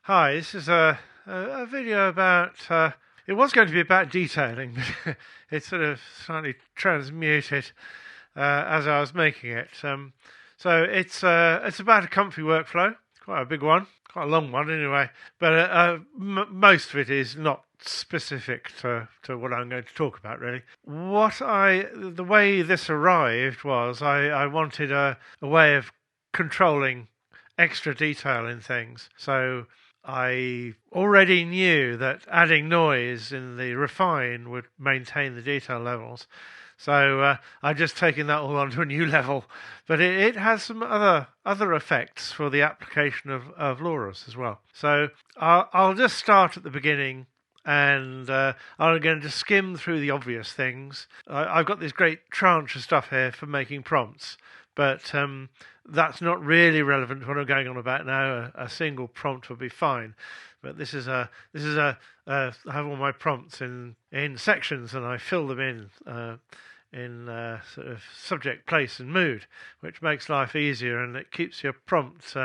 Hi, this is a video about, it was going to be about detailing, but it sort of slightly transmuted as I was making it. So it's about a comfy workflow, quite a big one, quite a long one anyway, but most of it is not specific to what I'm going to talk about really. The way this arrived was I wanted a way of controlling extra detail in things. So I already knew that adding noise in the refine would maintain the detail levels. So I've just taken that all onto a new level. But it has some other effects for the application of LoRAs as well. So I'll just start at the beginning and I'm going to skim through the obvious things. I've got this great tranche of stuff here for making prompts, but that's not really relevant to what I'm going on about now. A single prompt would be fine, but this is I have all my prompts in sections and I fill them in sort of subject, place, and mood, which makes life easier and it keeps your prompts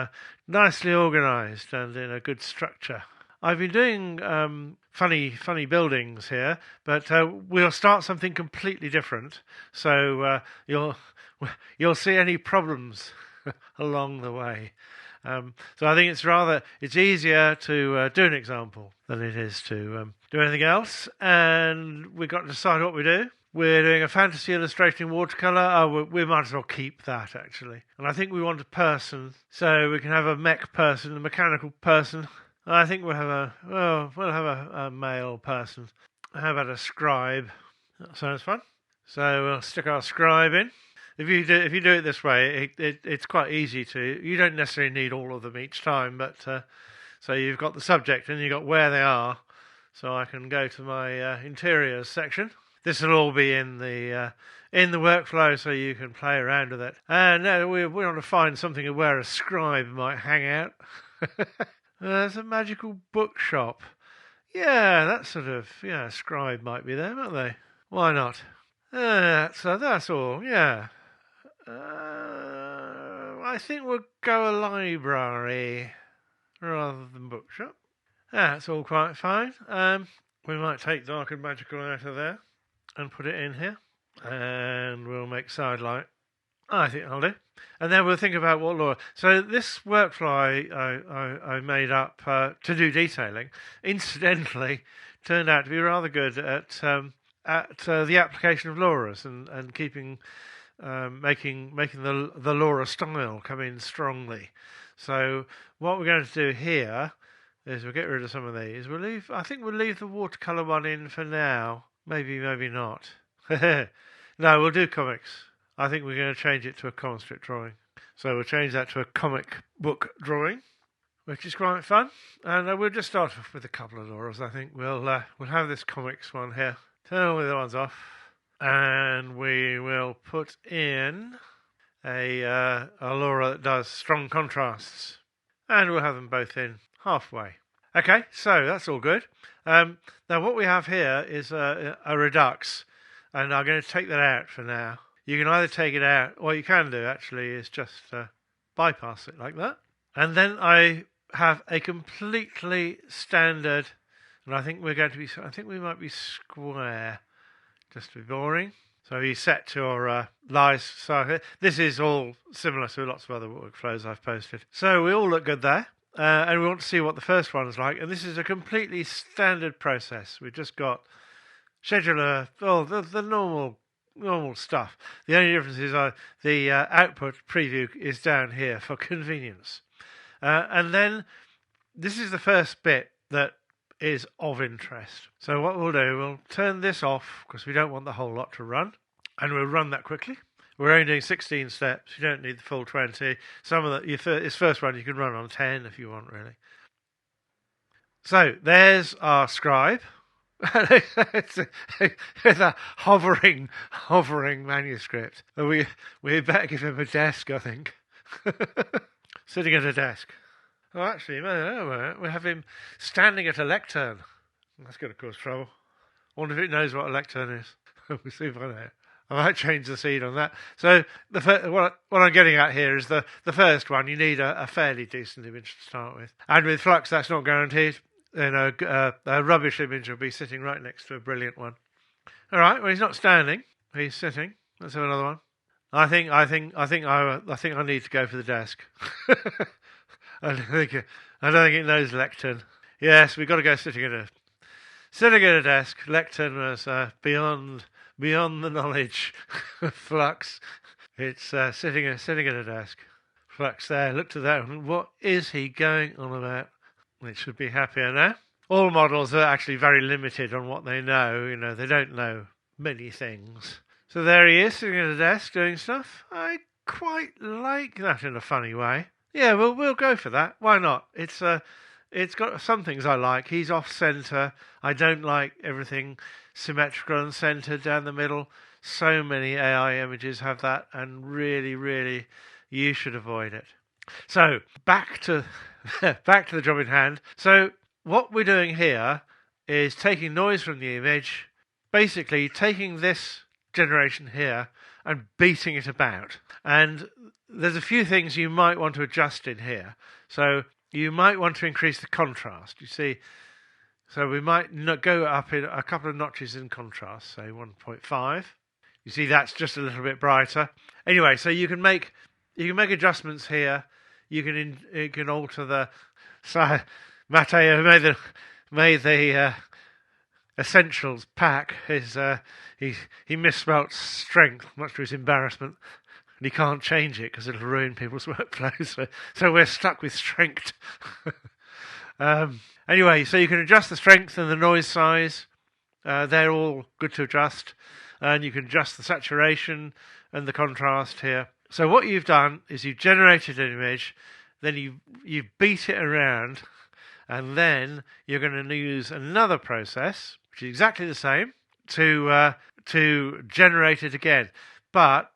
nicely organised and in a good structure. I've been doing funny buildings here, but we'll start something completely different. So you'll see any problems along the way. So I think it's easier to do an example than it is to do anything else. And we've got to decide what we do. We're doing a fantasy illustrating watercolour. We might as well keep that, actually. And I think we want a person, so we can have a mech person, a mechanical person. I think we'll have a male person. How about a scribe? That sounds fun. So we'll stick our scribe in. If you do it this way, it's quite easy to. You don't necessarily need all of them each time, but so you've got the subject and you've got where they are. So I can go to my interiors section. This will all be in the workflow, so you can play around with it. And we want to find something where a scribe might hang out. There's a magical bookshop. Yeah, that sort of a scribe might be there, might they? Why not? So that's all. Yeah. I think we'll go a library rather than bookshop. That's all quite fine. We might take dark and magical out of there and put it in here, and we'll make sidelight. I think I'll do. And then we'll think about what LoRa. So this workflow I made up to do detailing, incidentally, turned out to be rather good at the application of LoRa's and keeping making the LoRa style come in strongly. So what we're going to do here is we'll get rid of some of these. I think we'll leave the watercolor one in for now. Maybe not. No, we'll do comics. I think we're going to change it to a comic strip drawing. So we'll change that to a comic book drawing, which is quite fun. And we'll just start off with a couple of LoRa's. I think we'll have this comics one here. Turn all the other ones off, and we will put in a LoRa that does strong contrasts, and we'll have them both in halfway. Okay, so that's all good. Now what we have here is a Redux, and I'm going to take that out for now. You can either take it out, what you can do actually is just bypass it like that. And then I have a completely standard, and I think we might be square, just to be boring. So you set your lies. So this is all similar to lots of other workflows I've posted. So we all look good there. And we want to see what the first one's like. And this is a completely standard process. We've just got scheduler, the normal stuff. The only difference is the output preview is down here for convenience. And then this is the first bit that is of interest. So what we'll do, we'll turn this off because we don't want the whole lot to run. And we'll run that quickly. We're only doing 16 steps. You don't need the full 20. Some of this first one you can run on 10 if you want, really. So there's our scribe. It's a hovering manuscript. We better give him a desk, I think. Sitting at a desk. Oh, actually, no, we have him standing at a lectern. That's going to cause trouble. I wonder if it knows what a lectern is. We'll see if I know. I might change the seed on that. So what I'm getting at here is the first one. You need a fairly decent image to start with, and with Flux that's not guaranteed. A rubbish image will be sitting right next to a brilliant one. All right. Well, he's not standing. He's sitting. Let's have another one. I think I need to go for the desk. I don't think it knows lectern. Yes, we've got to go sitting at a desk. Lectern was beyond the knowledge of Flux. It's sitting at a desk. Flux there. Looked at that. What is he going on about? It should be happier now. All models are actually very limited on what they know. You know, they don't know many things. So there he is, sitting at a desk doing stuff. I quite like that in a funny way. Yeah, we'll go for that. Why not? It's got some things I like. He's off center. I don't like everything symmetrical and centered down the middle. So many AI images have that, and really, really, you should avoid it. So back to the job in hand. So what we're doing here is taking noise from the image, basically taking this generation here and beating it about. And there's a few things you might want to adjust in here. So you might want to increase the contrast. You see, so we might go up in a couple of notches in contrast, say 1.5. You see, that's just a little bit brighter. Anyway, so you can make adjustments here. You can alter the. So Matteo made the essentials pack. He misspelt strength, much to his embarrassment, and he can't change it because it'll ruin people's workflows. So we're stuck with strength. Anyway, so you can adjust the strength and the noise size. They're all good to adjust, and you can adjust the saturation and the contrast here. So what you've done is you've generated an image, then you beat it around, and then you're going to use another process, which is exactly the same, to generate it again. But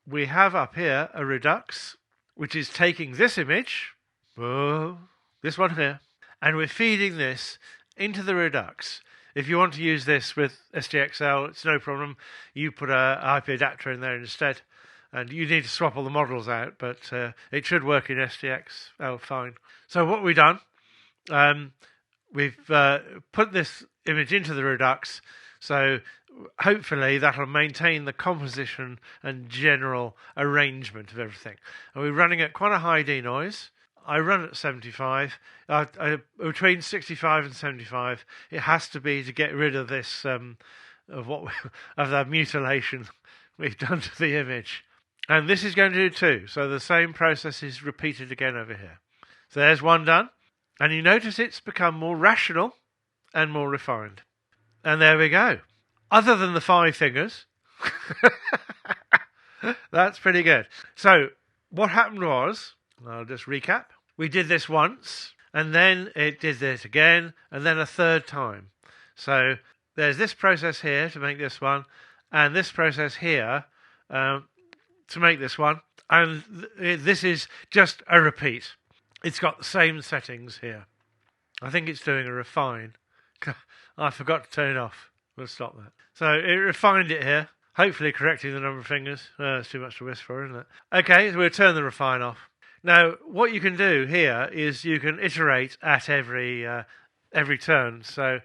we have up here a Redux, which is taking this image, this one here, and we're feeding this into the Redux. If you want to use this with SDXL, it's no problem. You put an IPAdapter in there instead. And you need to swap all the models out, but it should work in SDXL fine. So what we've done, we've put this image into the Redux, so hopefully that'll maintain the composition and general arrangement of everything. And we're running at quite a high denoise. I run at 75. Between 65 and 75, it has to be to get rid of this of that mutilation we've done to the image. And this is going to do too. So the same process is repeated again over here. So there's one done. And you notice it's become more rational and more refined. And there we go. Other than the 5 fingers, that's pretty good. So what happened was, I'll just recap. We did this once, and then it did this again, and then a third time. So there's this process here to make this one, and this process here to make this one, and this is just a repeat. It's got the same settings here. I think it's doing a refine. I forgot to turn it off. We'll stop that. So it refined it here, hopefully correcting the number of fingers. It's too much to wish for, isn't it? Okay, so we'll turn the refine off. Now, what you can do here is you can iterate at every turn. So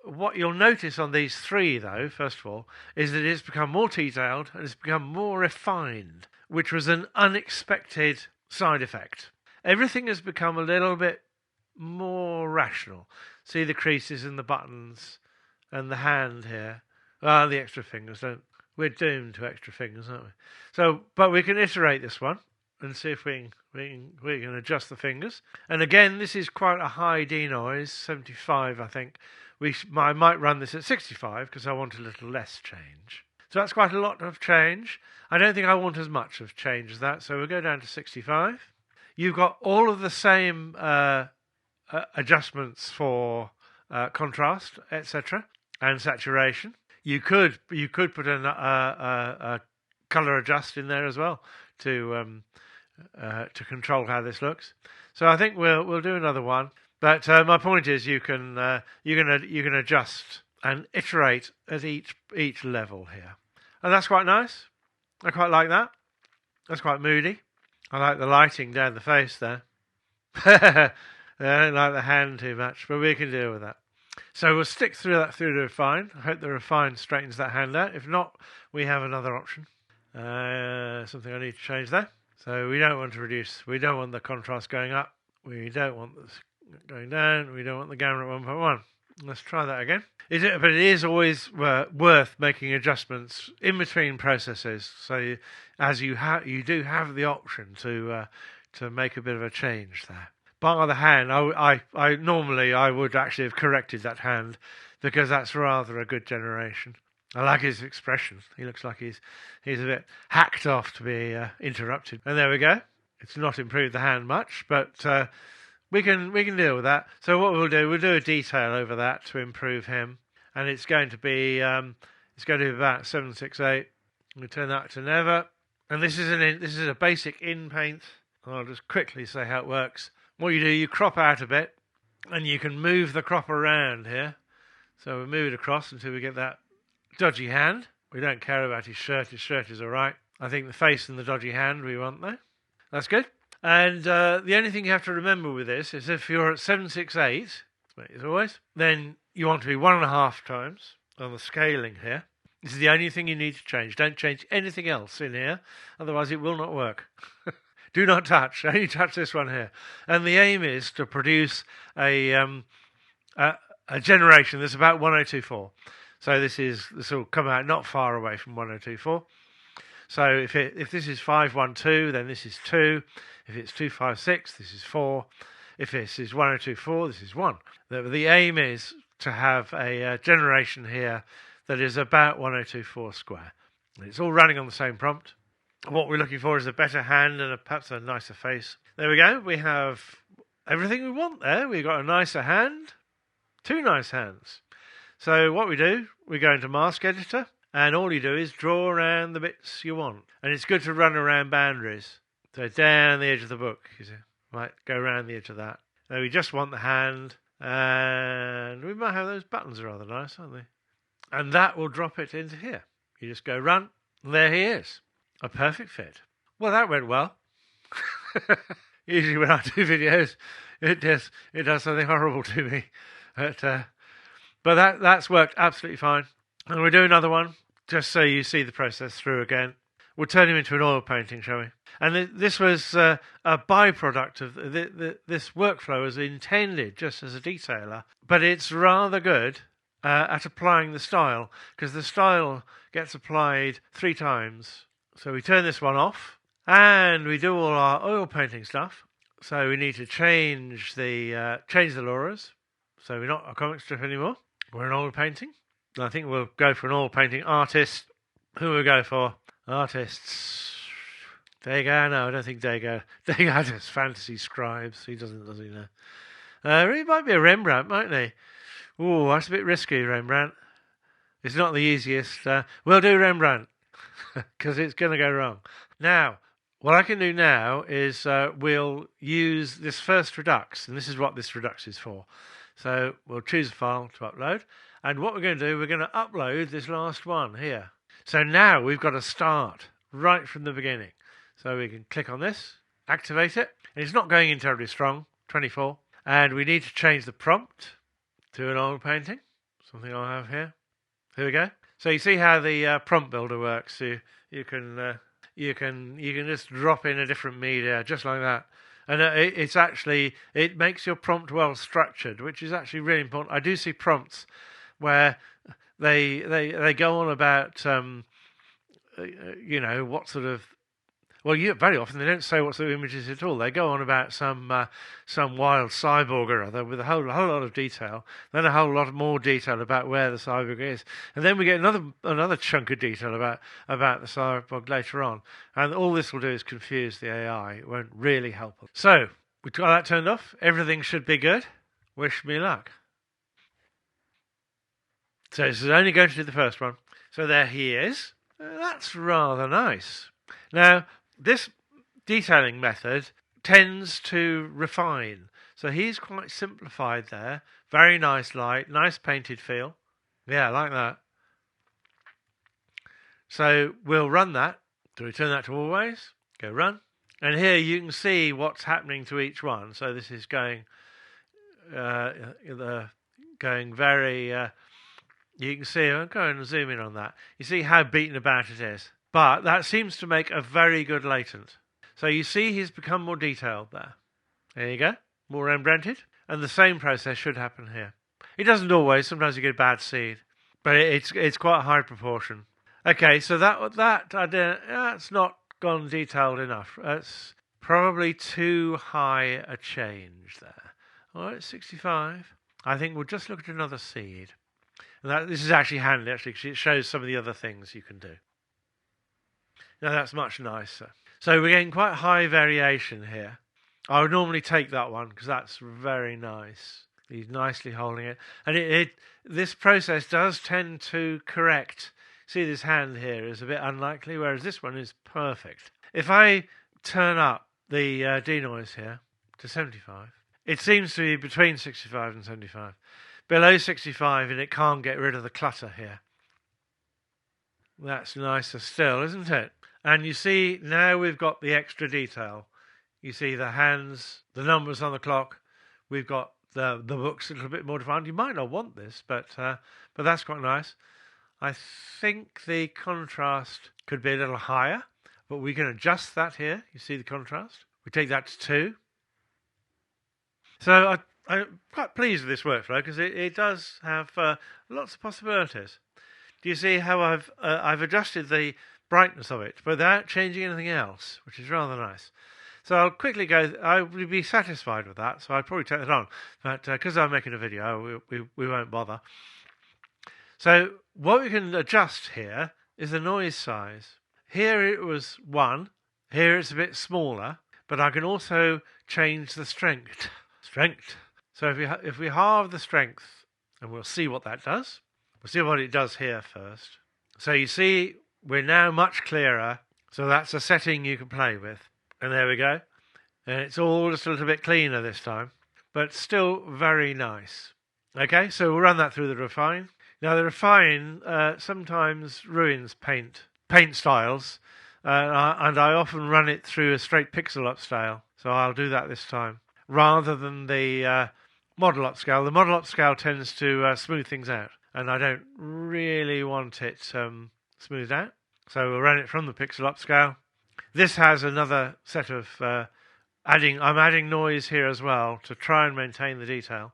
what you'll notice on these 3, though, first of all, is that it's become more detailed and it's become more refined, which was an unexpected side effect. Everything has become a little bit more rational. See the creases in the buttons and the hand here. The extra fingers. We're doomed to extra fingers, aren't we? So, but we can iterate this one and see if we can adjust the fingers. And again, this is quite a high denoise, 75, I think. I might run this at 65 because I want a little less change. So that's quite a lot of change. I don't think I want as much of change as that, so we'll go down to 65. You've got all of the same adjustments for contrast, etc., and saturation. You could put a color adjust in there as well to control how this looks. So I think we'll do another one. But my point is, you can adjust and iterate at each level here. And that's quite nice. I quite like that. That's quite moody. I like the lighting down the face there. I don't like the hand too much, but we can deal with that. So we'll stick through that through the refine. I hope the refine straightens that hand out. If not, we have another option. Something I need to change there. So we don't want to reduce. We don't want the contrast going up. We don't want this going down. We don't want the gamma at 1.1. Let's try that again. But it is always worth making adjustments in between processes. So you do have the option to make a bit of a change there. Bar the hand, I normally would actually have corrected that hand because that's rather a good generation. I like his expression. He looks like he's a bit hacked off to be interrupted. And there we go. It's not improved the hand much, but we can deal with that. So what we'll do a detail over that to improve him, and it's going to be about 768. We'll turn that to never. And this is a basic in paint. I'll just quickly say how it works. What you do, you crop out a bit, and you can move the crop around here. So we move it across until we get that dodgy hand. We don't care about his shirt. His shirt is all right. I think the face and the dodgy hand we want there. That's good. And the only thing you have to remember with this is if you're at 768, as always, then you want to be 1.5 times on the scaling here. This is the only thing you need to change. Don't change anything else in here, otherwise it will not work. Do not touch. Only touch this one here. And the aim is to produce a generation that's about 1024. So this will come out not far away from 1024. So if this is 512, then this is 2. If it's 256, this is 4. If this is 1024, this is 1. The aim is to have a generation here that is about 1024 square. It's all running on the same prompt. What we're looking for is a better hand and perhaps a nicer face. There we go. We have everything we want there. We've got a nicer hand, 2 nice hands. So what we do, we go into Mask Editor, and all you do is draw around the bits you want. And it's good to run around boundaries. So down the edge of the book, you see. Right, go around the edge of that. Now we just want the hand, and we might have those buttons are rather nice, aren't they? And that will drop it into here. You just go run, and there he is. A perfect fit. Well, that went well. Usually when I do videos, it does something horrible to me. But that's worked absolutely fine. And we'll do another one, just so you see the process through again. We'll turn him into an oil painting, shall we? And this was a byproduct of this workflow was intended just as a detailer. But it's rather good at applying the style, because the style gets applied 3 times. So we turn this one off, and we do all our oil painting stuff. So we need to change the LoRAs. So we're not a comic strip anymore. We're an oil painting. I think we'll go for an oil painting artist. Who will we go for? Artists. Degas? No, I don't think Degas. Degas does fantasy scribes. He doesn't, does he now? He might be a Rembrandt, mightn't he? Ooh, that's a bit risky, Rembrandt. It's not the easiest. We'll do Rembrandt, because it's going to go wrong. Now, what I can do now is we'll use this first Redux, and this is what this Redux is for. So we'll choose a file to upload, and what we're going to do, we're going to upload this last one here. So now we've got to start right from the beginning. So we can click on this, activate it, and it's not going in terribly strong, 24, and we need to change the prompt to an oil painting, something I'll have here. Here we go. So you see how the prompt builder works. You can just drop in a different media just like that, and it makes your prompt well structured, which is actually really important. I do see prompts where they go on about what sort of. Well, very often they don't say what sort of images at all. They go on about some wild cyborg or other with a whole lot of detail, then a whole lot more detail about where the cyborg is, and then we get another chunk of detail about the cyborg later on. And all this will do is confuse the AI. It won't really help us. So we got that turned off. Everything should be good. Wish me luck. So this is only going to do the first one. So there he is. That's rather nice. Now, this detailing method tends to refine. So he's quite simplified there. Very nice light, nice painted feel. Yeah, I like that. So we'll run that. Do we turn that to always? Go run. And here you can see what's happening to each one. So this is going very... you can see, I'll go and zoom in on that. You see how beaten about it is. But that seems to make a very good latent. So you see he's become more detailed there. There you go. More Rembrandted. And the same process should happen here. It doesn't always. Sometimes you get a bad seed. But it's quite a high proportion. Okay, so that's not gone detailed enough. That's probably too high a change there. All right, 65. I think we'll just look at another seed. And this is actually handy, because it shows some of the other things you can do. Now that's much nicer. So we're getting quite high variation here. I would normally take that one because that's very nice. He's nicely holding it. And this process does tend to correct. See, this hand here is a bit unlikely, whereas this one is perfect. If I turn up the denoise here to 75, it seems to be between 65 and 75. Below 65, and it can't get rid of the clutter here. That's nicer still, isn't it? And you see, now we've got the extra detail. You see the hands, the numbers on the clock. We've got the books a little bit more defined. You might not want this, but that's quite nice. I think the contrast could be a little higher, but we can adjust that here. You see the contrast? We take that to 2. So I'm quite pleased with this workflow because it does have lots of possibilities. Do you see how I've adjusted the brightness of it without changing anything else, which is rather nice. So I'll quickly go. I would be satisfied with that, so I'd probably take that on. But because I'm making a video, we won't bother. So what we can adjust here is the noise size. Here it was 1. Here it's a bit smaller, but I can also change the strength. So if we halve the strength, and we'll see what that does. We'll see what it does here first. So you see, we're now much clearer. So that's a setting you can play with. And there we go. And it's all just a little bit cleaner this time, but still very nice. Okay, so we'll run that through the refine. Now the refine sometimes ruins paint styles, and I often run it through a straight pixel upscale. So I'll do that this time, rather than the model upscale. The model upscale tends to smooth things out, and I don't really want it smoothed out. So we'll run it from the pixel upscale. This has another set of I'm adding noise here as well to try and maintain the detail,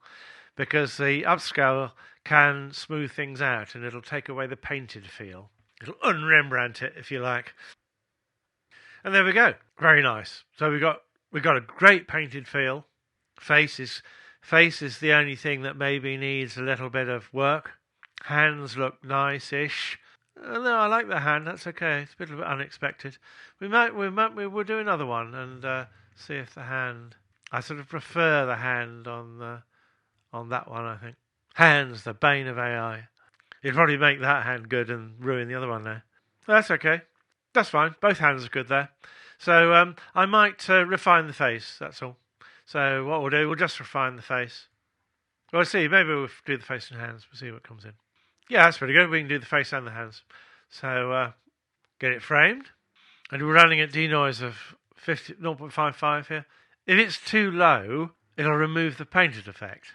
because the upscale can smooth things out and it'll take away the painted feel. It'll un-Rembrandt it, if you like. And there we go. Very nice. So we've got a great painted feel. Face is the only thing that maybe needs a little bit of work. Hands look nice-ish. No, I like the hand. That's okay. It's a bit unexpected. We'll do another one and see if the hand. I sort of prefer the hand on that one. I think hands, the bane of AI. You'd probably make that hand good and ruin the other one there. That's okay. That's fine. Both hands are good there. So I might refine the face. That's all. So what we'll do, we'll just refine the face. We'll see. Maybe we'll do the face and hands. We'll see what comes in. Yeah, that's pretty good. We can do the face and the hands. So get it framed. And we're running at denoise of 0.55 here. If it's too low, it'll remove the painted effect.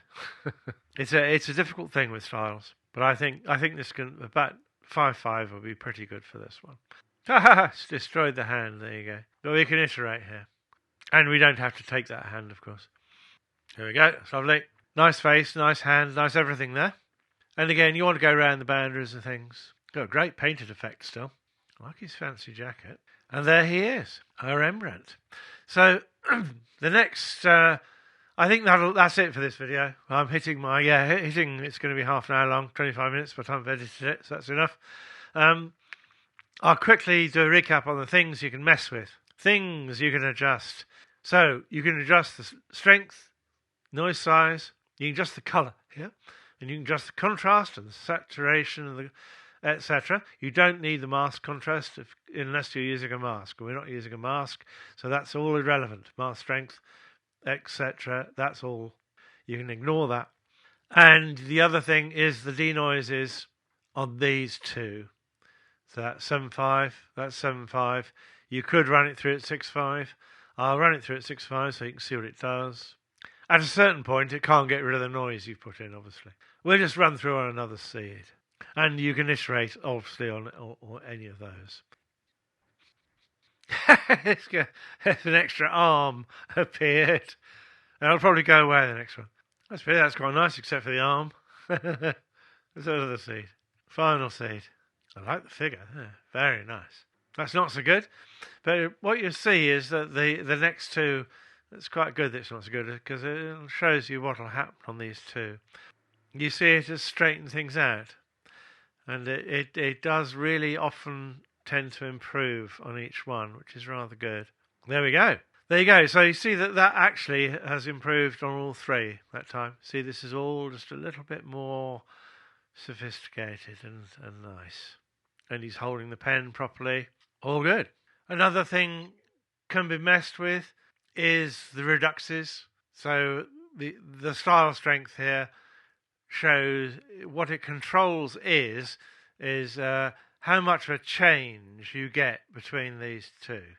It's a difficult thing with styles. But I think this can, about 5.5 will be pretty good for this one. It's destroyed the hand. There you go. But we can iterate here. And we don't have to take that hand, of course. Here we go. It's lovely. Nice face, nice hand, nice everything there. And again, you want to go around the boundaries and things. Got a great painted effect still. I like his fancy jacket. And there he is, our Rembrandt. So the next, I think that's it for this video. I'm hitting it's going to be half an hour long, 25 minutes by the time I've edited it, so that's enough. I'll quickly do a recap on the things you can mess with. Things you can adjust. So you can adjust the strength, noise size, you can adjust the colour here. And you can adjust the contrast and the saturation and etc. You don't need the mask contrast unless you're using a mask. We're not using a mask, so that's all irrelevant. Mask strength, etc. That's all. You can ignore that. And the other thing is the denoises on these two. So that's 7.5, that's 7.5. You could run it through at 6.5. I'll run it through at 6.5 so you can see what it does. At a certain point, it can't get rid of the noise you've put in, obviously. We'll just run through on another seed. And you can iterate, obviously, on or any of those. There's an extra arm appeared. That'll probably go away the next one. That's quite nice, except for the arm. There's another seed. Final seed. I like the figure. Yeah, very nice. That's not so good. But what you see is that the next two, it's quite good that it's not so good, because it shows you what will happen on these two. You see it has straightened things out. And it does really often tend to improve on each one, which is rather good. There we go. There you go. So you see that actually has improved on all three that time. See, this is all just a little bit more sophisticated and nice. And he's holding the pen properly. All good. Another thing can be messed with is the reduxes. So the style strength here shows what it controls is how much of a change you get between these two.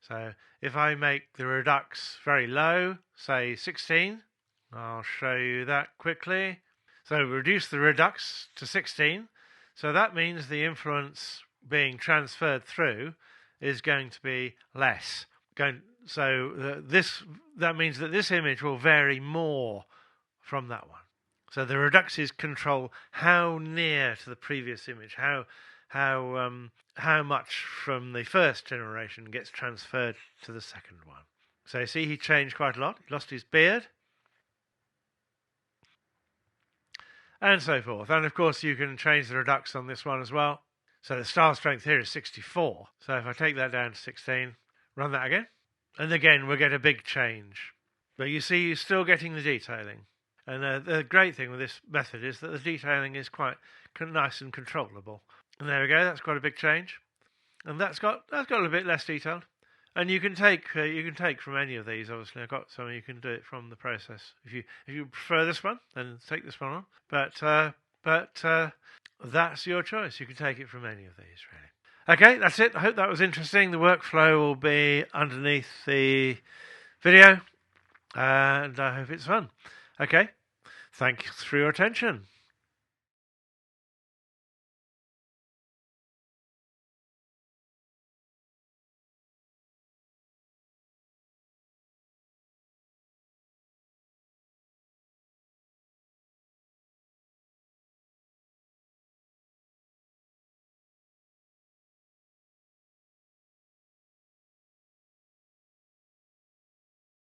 So if I make the redux very low, say 16, I'll show you that quickly. So reduce the redux to 16. So that means the influence being transferred through is going to be less. That means that this image will vary more from that one. So the reduxes control how near to the previous image, how much from the first generation gets transferred to the second one. So you see he changed quite a lot. He lost his beard. And so forth. And of course you can change the redux on this one as well. So the style strength here is 64. So if I take that down to 16, run that again. And again we'll get a big change. But you see you're still getting the detailing. And the great thing with this method is that the detailing is quite nice and controllable. And there we go. That's quite a big change. And that's got a bit less detailed. And you can take from any of these. Obviously, I've got some. You can do it from the process. If you prefer this one, then take this one on. But that's your choice. You can take it from any of these, really. Okay, that's it. I hope that was interesting. The workflow will be underneath the video, and I hope it's fun. Okay. Thanks for your attention.